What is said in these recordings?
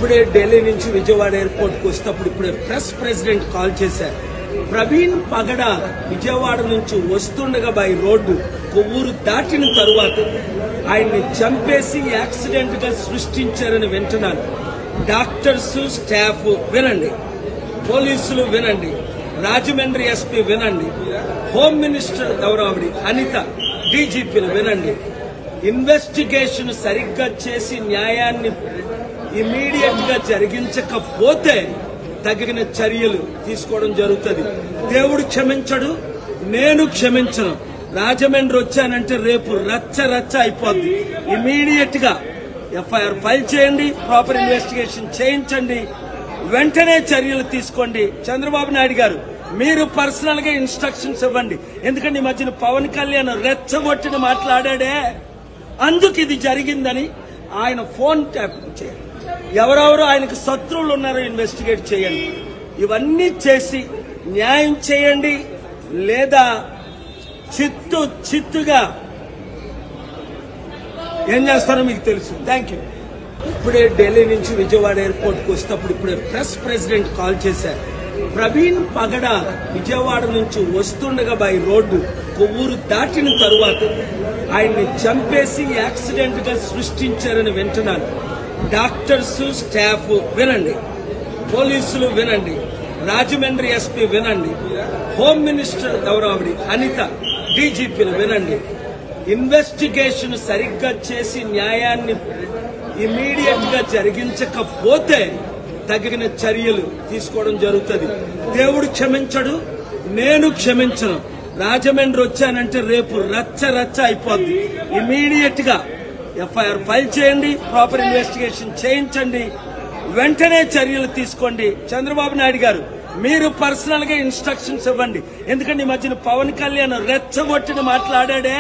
ఇప్పుడే ఢిల్లీ నుంచి విజయవాడ ఎయిర్పోర్ట్ కు వస్తేప్పుడు ఇప్పుడే ప్రెస్ ప్రెసిడెంట్ కాల్ చేశారు. ప్రవీణ్ పగడ విజయవాడ నుంచి వస్తుండగా బై రోడ్డు కొవ్వూరు దాటిన తరువాత ఆయన్ని చంపేసి యాక్సిడెంట్ గా సృష్టించారని వింటున్నాను. డాక్టర్స్, స్టాఫ్ వినండి, పోలీసులు వినండి, రాజమండ్రి ఎస్పీ వినండి, హోమ్ మినిస్టర్ ఎవరో ఆవిడ అనిత, డీజీపీలు వినండి. ఇన్వెస్టిగేషన్ సరిగ్గా చేసి న్యాయాన్ని ఇమీడియట్ గా జరిగించకపోతే తగిన చర్యలు తీసుకోవడం జరుగుతుంది. దేవుడు క్షమించడు, నేను క్షమించను. రాజమండ్రి వచ్చానంటే రేపు రచ్చ రచ్చ అయిపోద్ది. ఇమీడియట్ గా ఎఫ్ఐఆర్ ఫైల్ చేయండి, ప్రాపర్ ఇన్వెస్టిగేషన్ చేయించండి, వెంటనే చర్యలు తీసుకోండి. చంద్రబాబు నాయుడు గారు మీరు పర్సనల్ గా ఇన్స్ట్రక్షన్స్ ఇవ్వండి. ఎందుకంటే ఈ మధ్యన పవన్ కళ్యాణ్ రెచ్చగొట్టిన మాట్లాడాడే, అందుకు ఇది జరిగిందని ఆయన ఫోన్ ట్యాప్ చేయండి. ఎవరెవరు ఆయనకు శత్రువులు ఉన్నారో ఇన్వెస్టిగేట్ చేయండి. ఇవన్నీ చేసి న్యాయం చేయండి, లేదా చిత్తుగా ఏం చేస్తారో మీకు తెలుసు. Thank you. ఇప్పుడే ఢిల్లీ నుంచి విజయవాడ ఎయిర్పోర్ట్ కు వస్తేప్పుడు ఇప్పుడే ప్రెస్ ప్రెసిడెంట్ కాల్ చేశారు. ప్రవీణ్ పగడ విజయవాడ నుంచి వస్తుండగా బై రోడ్డు కొవ్వూరు దాటిన తరువాత ఆయన్ని చంపేసి యాక్సిడెంట్ గా సృష్టించారని వింటున్నాను. డాక్టర్స్, స్టాఫ్ వినండి, పోలీసులు వినండి, రాజమండ్రి ఎస్పీ వినండి, హోమ్ మినిస్టర్ ఎవరో ఆవిడ అనిత, డీజీపీలు వినండి. ఇన్వెస్టిగేషన్ సరిగ్గా చేసి న్యాయాన్ని ఇమీడియట్ గా జరిగించకపోతే తగిన చర్యలు తీసుకోవడం జరుగుతుంది. దేవుడు క్షమించడు, నేను క్షమించను. రాజమండ్రి వచ్చానంటే రేపు రచ్చ రచ్చ అయిపోద్ది. ఇమీడియట్ గా ఎఫ్ఐఆర్ ఫైల్ చేయండి, ప్రాపర్ ఇన్వెస్టిగేషన్ చేయించండి, వెంటనే చర్యలు తీసుకోండి. చంద్రబాబు నాయుడు గారు మీరు పర్సనల్ గా ఇన్స్ట్రక్షన్స్ ఇవ్వండి. ఎందుకంటే ఈ మధ్యన పవన్ కళ్యాణ్ రెచ్చగొట్టిన మాట్లాడాడే,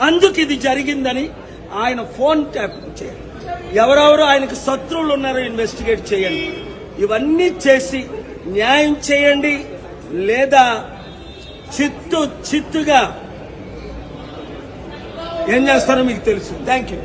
అందుకు ఇది జరిగిందని ఆయన ఫోన్ ట్యాప్ చేయండి. ఎవరెవరు ఆయనకు శత్రువులు ఉన్నారో ఇన్వెస్టిగేట్ చేయండి. ఇవన్నీ చేసి న్యాయం చేయండి, లేదా చిత్తుగా ఏం చేస్తారో మీకు తెలుసు. Thank you.